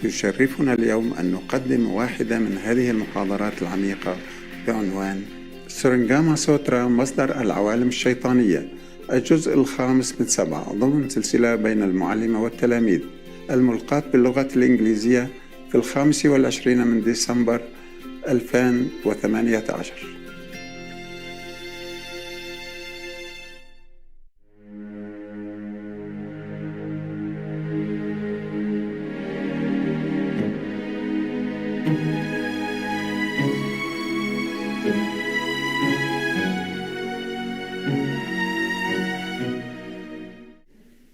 يشرفنا اليوم أن نقدم واحدة من هذه المحاضرات العميقة بعنوان سورنغاما سوترا مصدر العوالم الشيطانية، الجزء الخامس من 7 ضمن سلسلة بين المعلمة والتلاميذ الملقاة باللغة الإنجليزية في 25 من ديسمبر 2018.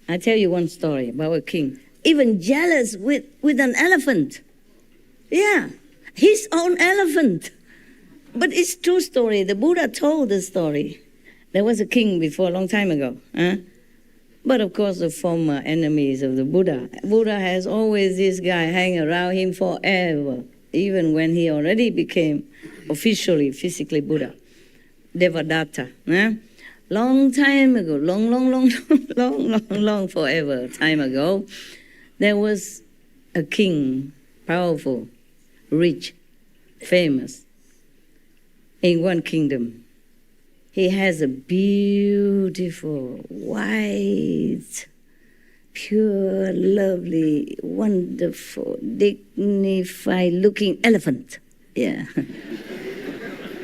I tell you one story about a king, even jealous with an elephant. Yeah, his own elephant. But it's true story. The Buddha told the story. There was a king before, a long time ago. But of course, the former enemies of the Buddha. Buddha has always this guy hang around him forever, even when he already became officially, physically Buddha. Devadatta. Long time ago, long forever time ago, there was a king, powerful, rich, famous, in one kingdom. He has a beautiful, white, pure, lovely, wonderful, dignified looking elephant. Yeah.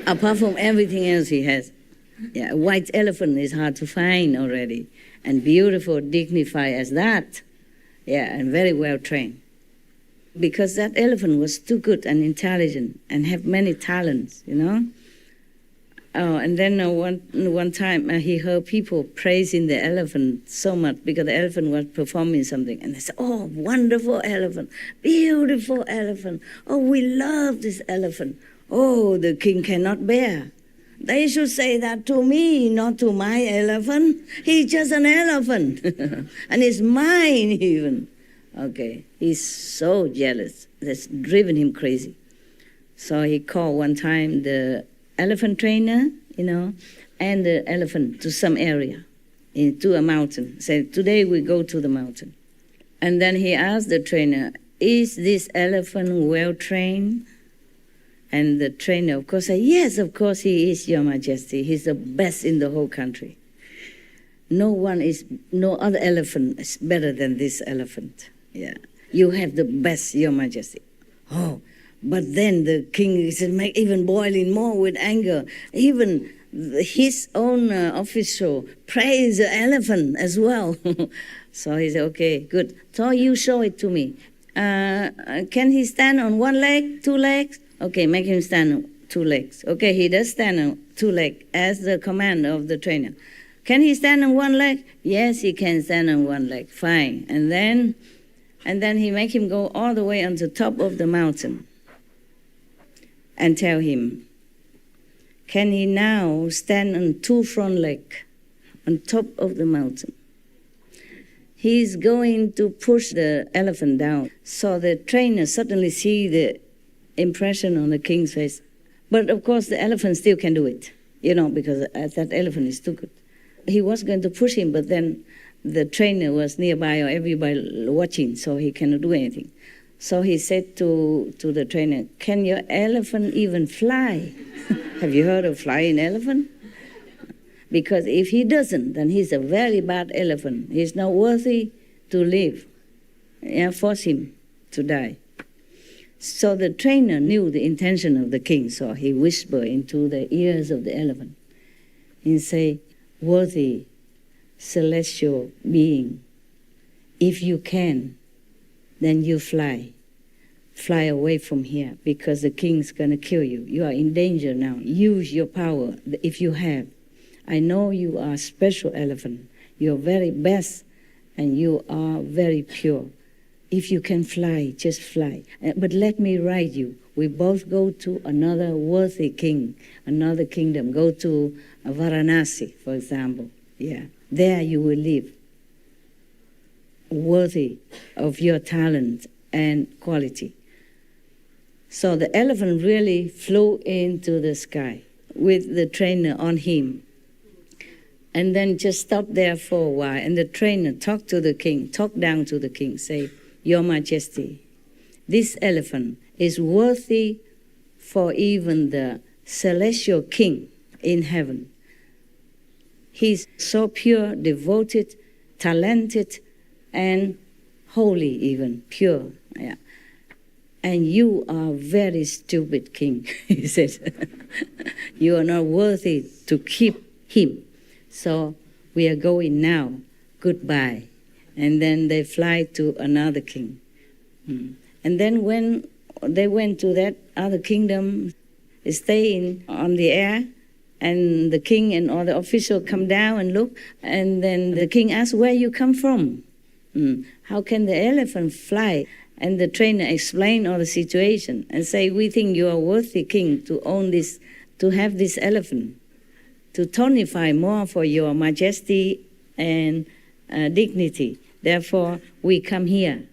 Apart from everything else he has. Yeah, a white elephant is hard to find already. And beautiful, dignified as that. Yeah, and very well trained. Because that elephant was too good and intelligent and have many talents, you know. Oh, and then one time he heard people praising the elephant so much because the elephant was performing something. And they said, oh, wonderful elephant, beautiful elephant. Oh, we love this elephant. Oh, the king cannot bear. They should say that to me, not to my elephant. He's just an elephant. And it's mine even. Okay, he's so jealous. That's driven him crazy. So he called one time the elephant trainer, you know, and the elephant to some area, to a mountain. Said, today we go to the mountain. And then he asked the trainer, is this elephant well trained? And the trainer, of course, said, yes, of course he is, Your Majesty. He's the best in the whole country. No other elephant is better than this elephant. Yeah, you have the best, Your Majesty. Oh, but then the king is even boiling more with anger. Even his own official praised the elephant as well. So he said, okay, good. So you show it to me. Can he stand on one leg, 2 legs? Okay, make him stand on 2 legs. Okay, he does stand on 2 legs as the command of the trainer. Can he stand on 1 leg? Yes, he can stand on 1 leg. Fine. And then he make him go all the way on the top of the mountain and tell him, can he now stand on 2 front legs on top of the mountain? He's going to push the elephant down. So the trainer suddenly see the impression on the king's face. But of course the elephant still can do it, you know, because that elephant is too good. He was going to push him, but then the trainer was nearby or everybody watching, so he cannot do anything. So he said to the trainer, can your elephant even fly? Have you heard of flying elephant? Because if he doesn't, then he's a very bad elephant. He's not worthy to live. Yeah, force him to die. So the trainer knew the intention of the king, so he whispered into the ears of the elephant. He said, worthy celestial being, if you can, then you fly. Fly away from here because the king's going to kill you. You are in danger now. Use your power if you have. I know you are a special elephant. You're very best and you are very pure. If you can fly, just fly. But let me ride you. We both go to another worthy king, another kingdom. Go to Varanasi, for example. Yeah, there you will live, worthy of your talent and quality. So the elephant really flew into the sky with the trainer on him. And then just stopped there for a while. And the trainer talked to the king, talked down to the king, say, Your Majesty, this elephant is worthy for even the celestial king in heaven. He's so pure, devoted, talented, and holy even, pure. Yeah. And you are very stupid king, he says. You are not worthy to keep him. So we are going now. Goodbye. And then they fly to another king. And then when they went to that other kingdom, staying on the air, and the king and all the officials come down and look, and then the king asks, where you come from? How can the elephant fly? And the trainer explained all the situation and say, we think you are worthy, king, to own this, to have this elephant, to tonify more for your majesty and dignity. Therefore, we come here.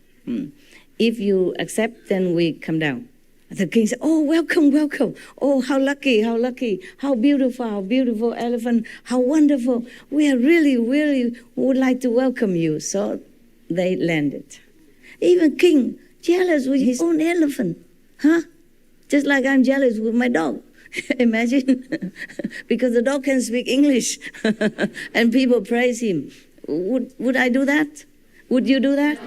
If you accept, then we come down. The king said, oh, welcome, welcome. Oh, how lucky, how beautiful elephant, how wonderful. We are really would like to welcome you. So they landed. Even king, jealous with his own elephant. Huh? Just like I'm jealous with my dog. Imagine. Because the dog can speak English. And people praise him. Would I do that? Would you do that?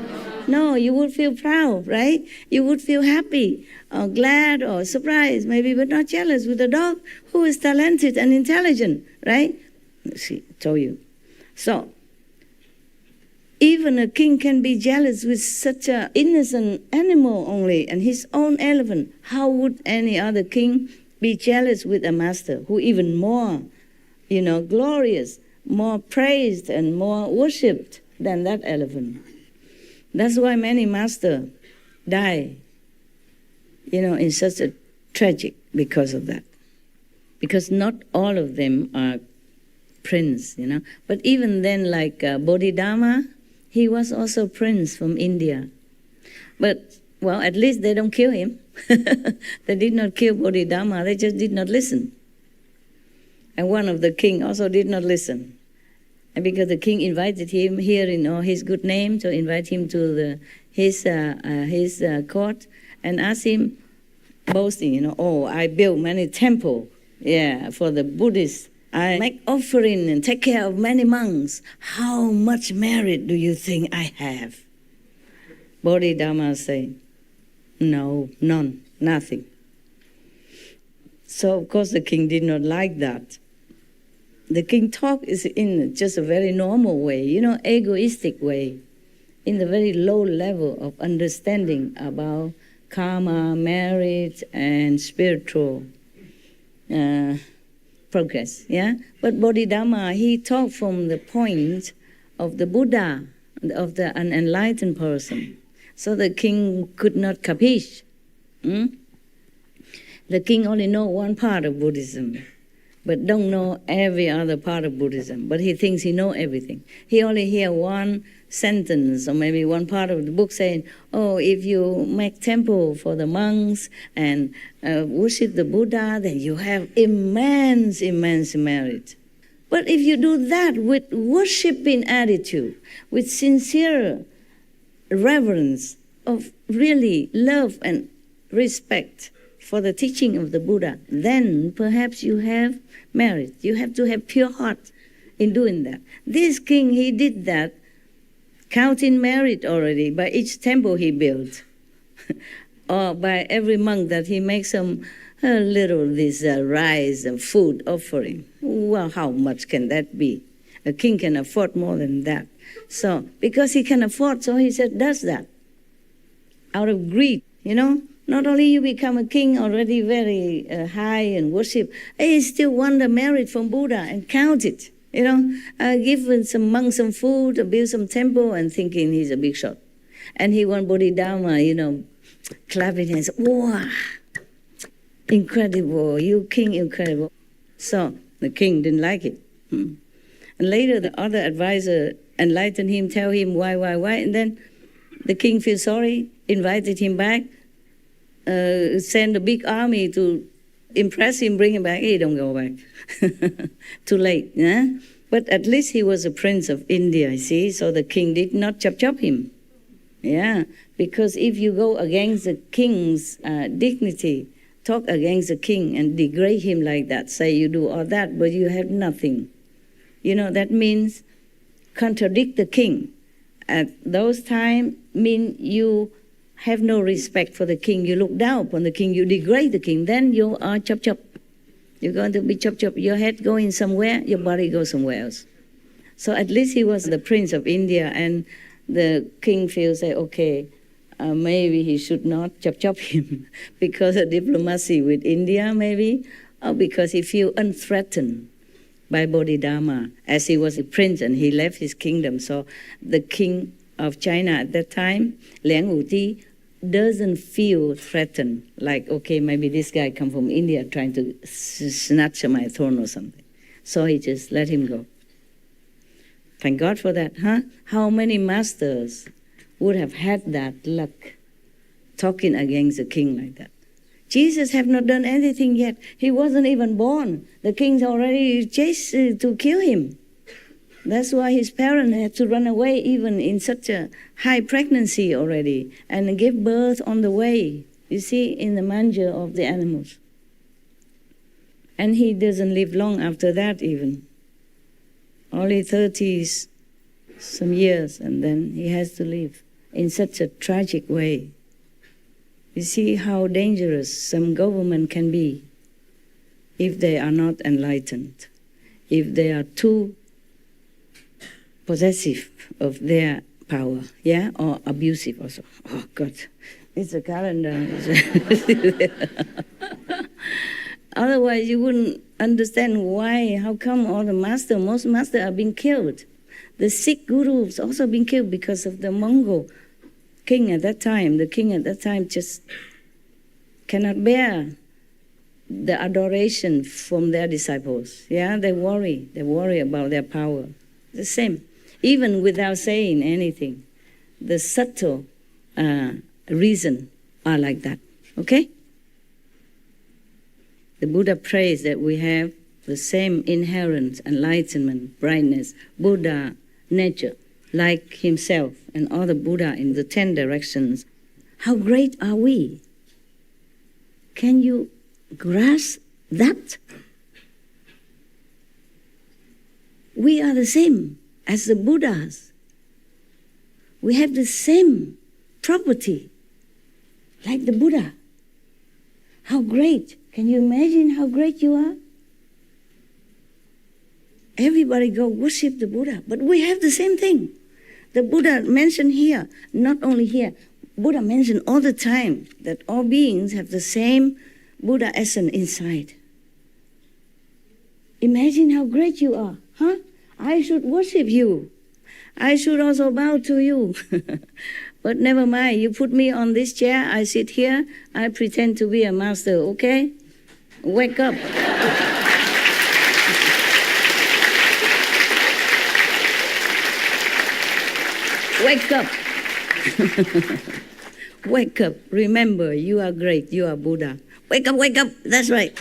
No, you would feel proud, right? You would feel happy, or glad, or surprised, maybe, but not jealous with a dog who is talented and intelligent, right? See, told you. So, even a king can be jealous with such an innocent animal only, and his own elephant. How would any other king be jealous with a master who even more, glorious, more praised and more worshipped than that elephant? That's why many masters die, in such a tragic because of that. Because not all of them are prince, But even then, like Bodhidharma, he was also prince from India. But, well, at least they don't kill him. They did not kill Bodhidharma, they just did not listen. And one of the king also did not listen. And because the king invited him here in his good name to invite him to his court and asked him, boasting, I built many temples, for the Buddhists. I make offering and take care of many monks. How much merit do you think I have? Bodhidharma said, no, none, nothing. So, of course, the king did not like that. The king talk is in just a very normal way, egoistic way, in the very low level of understanding about karma, merit, and spiritual progress, But Bodhidharma, he talked from the point of the Buddha, of the unenlightened person. So the king could not capiche. The king only know one part of Buddhism, but don't know every other part of Buddhism. But he thinks he know everything. He only hear one sentence or maybe one part of the book saying, if you make temple for the monks and worship the Buddha, then you have immense merit. But if you do that with worshiping attitude, with sincere reverence of really love and respect for the teaching of the Buddha, then perhaps you have merit. You have to have pure heart in doing that. This king, he did that, counting merit already by each temple he built, or by every monk that he makes some little rice and food offering. Well, how much can that be? A king can afford more than that. So, because he can afford, so he said, does that. Out of greed, Not only you become a king already very high and worship, he still want the merit from Buddha and count it. Give some monks some food, or build some temple, and thinking he's a big shot. And he want Bodhidharma, clapping hands. Wow, incredible, you king, incredible. So the king didn't like it. And later the other advisor enlightened him, tell him why. And then the king feels sorry, invited him back, send a big army to impress him, bring him back. He don't go back. Too late. But at least he was a prince of India, see? So the king did not chop him. Yeah, because if you go against the king's dignity, talk against the king and degrade him like that, say you do all that, but you have nothing. You know, that means contradict the king. At those times, mean you have no respect for the king. You look down upon the king. You degrade the king. Then you are chop chop. You're going to be chop chop. Your head going somewhere, your body goes somewhere else. So at least he was the prince of India, and the king feels that, okay, maybe he should not chop chop him because of diplomacy with India, maybe, or because he feels unthreatened by Bodhidharma, as he was a prince and he left his kingdom. So the king of China at that time, Liang Wuti, doesn't feel threatened, like, okay, maybe this guy come from India trying to snatch my throne or something. So he just let him go. Thank God for that, huh? How many masters would have had that luck, talking against the king like that? Jesus have not done anything yet. He wasn't even born. The king's already chased to kill him. That's why his parents had to run away even in such a high pregnancy already and give birth on the way, you see, in the manger of the animals. And he doesn't live long after that even. Only 30-some years, and then he has to leave in such a tragic way. You see how dangerous some government can be if they are not enlightened, if they are too possessive of their power, yeah, or abusive also. Oh God, it's a calendar. Otherwise, you wouldn't understand why, how come all the most masters are being killed. The Sikh gurus also being killed because of the Mongol king at that time. The king at that time just cannot bear the adoration from their disciples. Yeah, they worry about their power. The same, even without saying anything. The subtle reason are like that, okay? The Buddha prays that we have the same inherent enlightenment, brightness, Buddha nature, like himself and all the Buddha in the 10 directions. How great are we? Can you grasp that? We are the same as the Buddhas. We have the same property like the Buddha. How great. Can you imagine how great you are? Everybody go worship the Buddha, but we have the same thing. The Buddha mentioned here, not only here, Buddha mentioned all the time that all beings have the same Buddha essence inside. Imagine how great you are, huh? I should worship you. I should also bow to you. But never mind, you put me on this chair, I sit here, I pretend to be a master, okay? Wake up. Wake up. Wake up. Remember, you are great, you are Buddha. Wake up, that's right.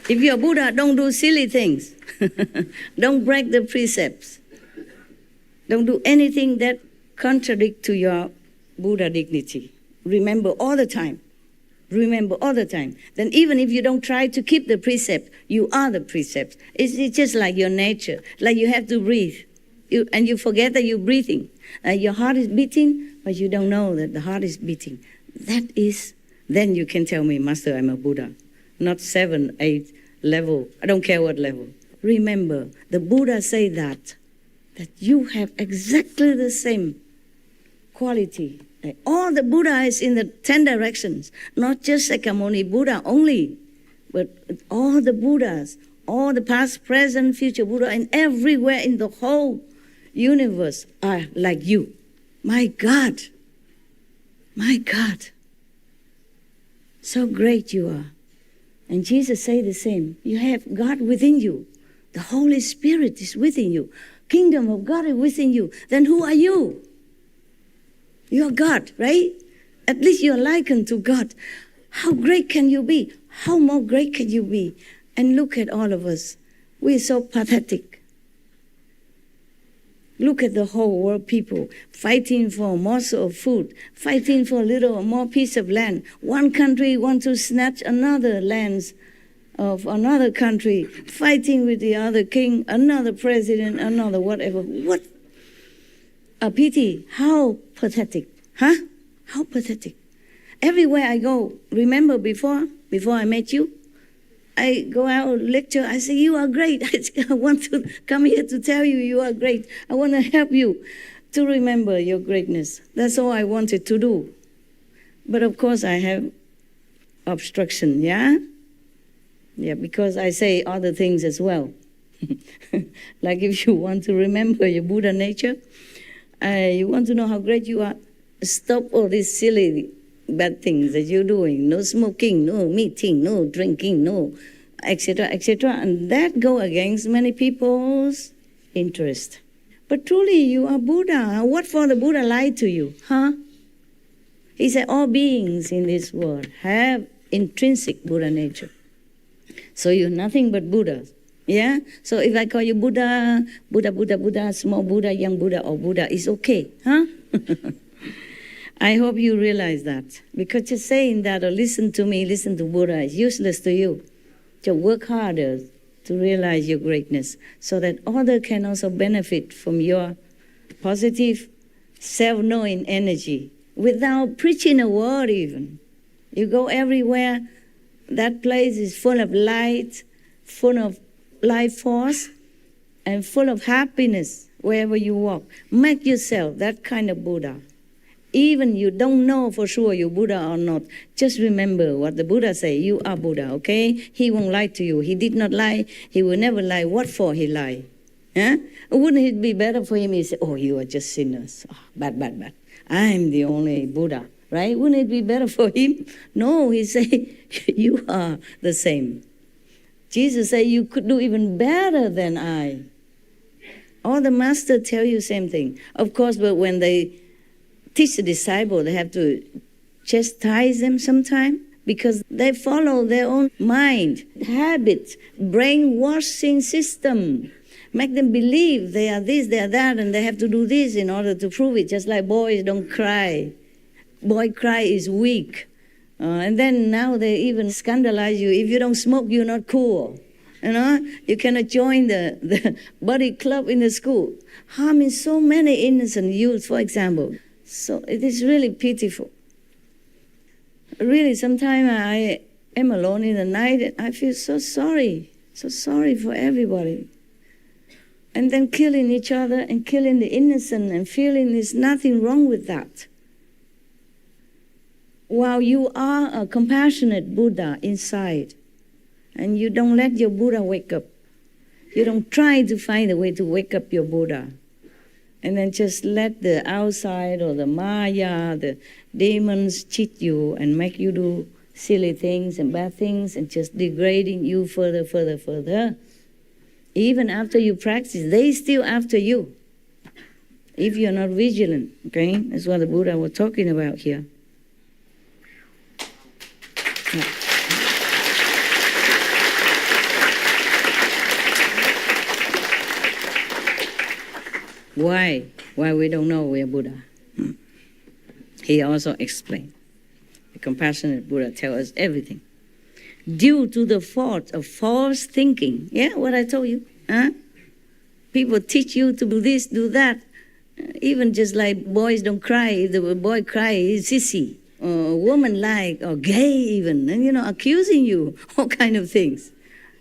If you're Buddha, don't do silly things. Don't break the precepts. Don't do anything that contradicts to your Buddha dignity. Remember all the time. Remember all the time. Then even if you don't try to keep the precept, you are the precepts. It's just like your nature. Like you have to breathe. And you forget that you're breathing. Your heart is beating, but you don't know that the heart is beating. That is, then you can tell me, Master, I'm a Buddha. Not 7, 8 level. I don't care what level. Remember, the Buddha say that you have exactly the same quality. Like all the Buddha is in the 10 directions, not just Sakyamuni Buddha only, but all the Buddhas, all the past, present, future Buddha, and everywhere in the whole universe are like you. My God, so great you are. And Jesus say the same. You have God within you. The Holy Spirit is within you. Kingdom of God is within you. Then who are you? You are God, right? At least you are likened to God. How great can you be? How more great can you be? And look at all of us. We are so pathetic. Look at the whole world people fighting for a morsel of food, fighting for a little or more piece of land. One country wants to snatch another lands of another country, fighting with the other king, another president, another whatever. What a pity. How pathetic. Huh? How pathetic. Everywhere I go, remember before I met you, I go out lecture, I say, you are great. I want to come here to tell you you are great. I want to help you to remember your greatness. That's all I wanted to do. But of course I have obstruction, yeah? Yeah, because I say other things as well. Like if you want to remember your Buddha nature, you want to know how great you are, stop all these silly bad things that you're doing. No smoking, no meeting, no drinking, no etc., etc. And that go against many people's interest. But truly, you are Buddha. What for the Buddha lied to you? Huh? He said all beings in this world have intrinsic Buddha nature. So you're nothing but Buddha. Yeah? So if I call you Buddha, Buddha, Buddha, Buddha, small Buddha, young Buddha, or Buddha, it's okay. Huh? I hope you realize that. Because just saying that or listen to me, listen to Buddha is useless to you. So work harder to realize your greatness so that others can also benefit from your positive self-knowing energy without preaching a word even. You go everywhere, that place is full of light, full of life force, and full of happiness wherever you walk. Make yourself that kind of Buddha. Even you don't know for sure you're Buddha or not, just remember what the Buddha say, you are Buddha, okay? He won't lie to you. He did not lie. He will never lie. What for he lie? Huh? Wouldn't it be better for him? He say, oh, you are just sinners. Oh, bad, bad, bad. I'm the only Buddha, right? Wouldn't it be better for him? No, he say, you are the same. Jesus say, you could do even better than I. All the master tell you same thing. Of course, but when they teach the disciple, they have to chastise them sometime because they follow their own mind, habits, brainwashing system. Make them believe they are this, they are that, and they have to do this in order to prove it, just like boys don't cry. Boy cry is weak. And then now they even scandalize you. If you don't smoke, you're not cool. You know, you cannot join the body club in the school. Harming so many innocent youth, for example. So it is really pitiful. Really, sometimes I am alone in the night and I feel so sorry for everybody. And then killing each other and killing the innocent and feeling there's nothing wrong with that. While you are a compassionate Buddha inside, and you don't let your Buddha wake up, you don't try to find a way to wake up your Buddha, and then just let the outside or the Maya, the demons cheat you and make you do silly things and bad things and just degrading you further, further, further. Even after you practice, they still after you. If you're not vigilant, okay? That's what the Buddha was talking about here. Yeah. Why we don't know we are Buddha? He also explained. The compassionate Buddha tells us everything. Due to the fault of false thinking. Yeah, what I told you. Huh? People teach you to do this, do that. Even just like boys don't cry. If the boy cry, he's sissy. Or woman like, or gay even. And, accusing you. All kind of things.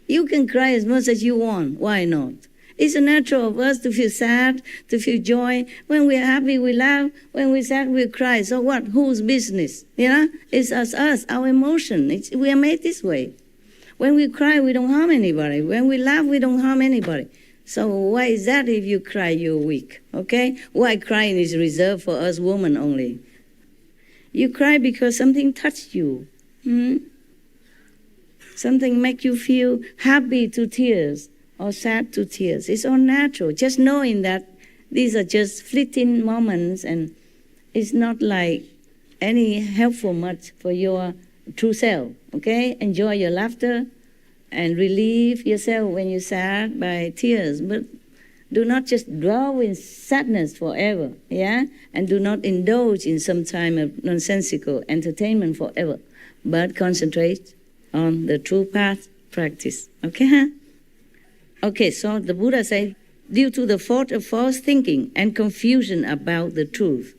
You can cry as much as you want. Why not? It's natural of us to feel sad, to feel joy. When we're happy, we laugh. When we're sad, we cry. So what? Whose business? It's us, our emotion. We are made this way. When we cry, we don't harm anybody. When we laugh, we don't harm anybody. So why is that if you cry, you're weak? Okay? Why crying is reserved for us women only? You cry because something touched you. Something make you feel happy to tears. Or sad to tears. It's all natural. Just knowing that these are just fleeting moments and it's not like any helpful much for your true self. Okay? Enjoy your laughter and relieve yourself when you're sad by tears. But Do not just dwell in sadness forever, yeah? And do not indulge in some time of nonsensical entertainment forever, but concentrate on the true path practice. Okay, huh? Okay, so the Buddha said, due to the fault of false thinking and confusion about the truth,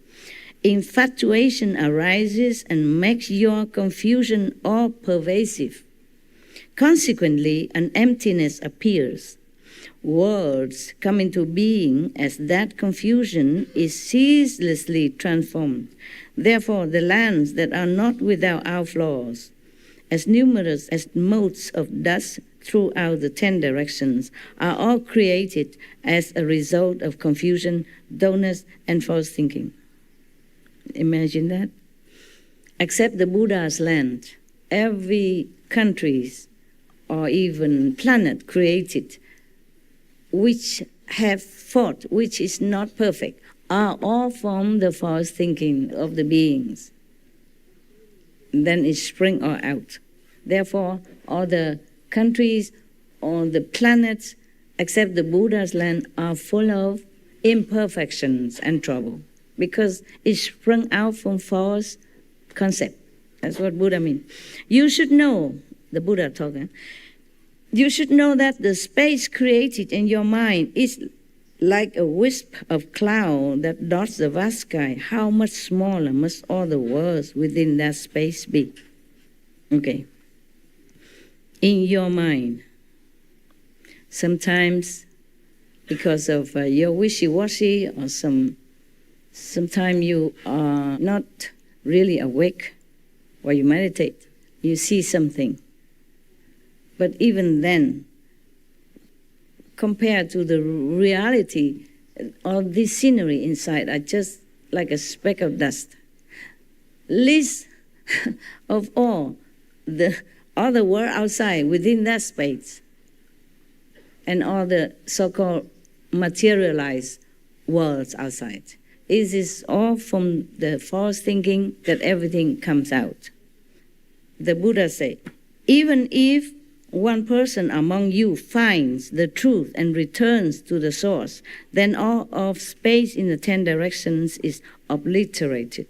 infatuation arises and makes your confusion all pervasive. Consequently, an emptiness appears. Worlds come into being as that confusion is ceaselessly transformed. Therefore, the lands that are not without outflows, as numerous as motes of dust throughout the 10 directions, are all created as a result of confusion, dullness, and false thinking. Imagine that. Except the Buddha's land, every country or even planet created which have thought, which is not perfect, are all from the false thinking of the beings. Then it springs all out. Therefore, all the countries, all the planets, except the Buddha's land, are full of imperfections and trouble, because it sprung out from false concept. That's what Buddha means. You should know, the Buddha talking, you should know that the space created in your mind is like a wisp of cloud that dots the vast sky. How much smaller must all the worlds within that space be? Okay. In your mind, sometimes because of your wishy-washy or sometimes you are not really awake while you meditate, you see something. But even then, compared to the reality, all this scenery inside are just like a speck of dust. Least of all, the other world outside, within that space, and all the so-called materialized worlds outside. It is all from the false thinking that everything comes out. The Buddha said, even if one person among you finds the truth and returns to the source, then all of space in the 10 directions is obliterated.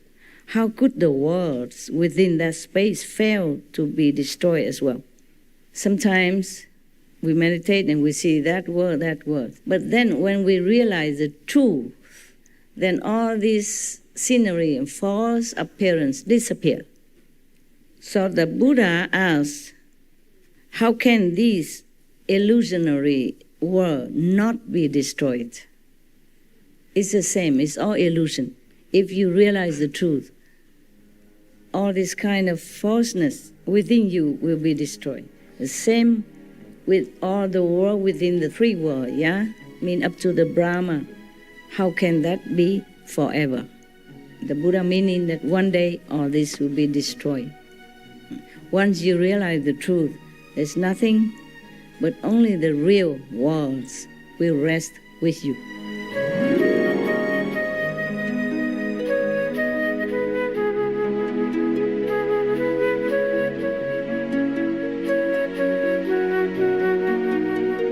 How could the worlds within that space fail to be destroyed as well? Sometimes we meditate and we see that word. But then when we realize the truth, then all this scenery and false appearance disappear. So the Buddha asked, how can this illusionary world not be destroyed? It's the same, it's all illusion. If you realize the truth, all this kind of falseness within you will be destroyed. The same with all the world within the three worlds, yeah? I mean up to the Brahma. How can that be forever? The Buddha meaning that one day all this will be destroyed. Once you realize the truth, there's nothing but only the real worlds will rest with you.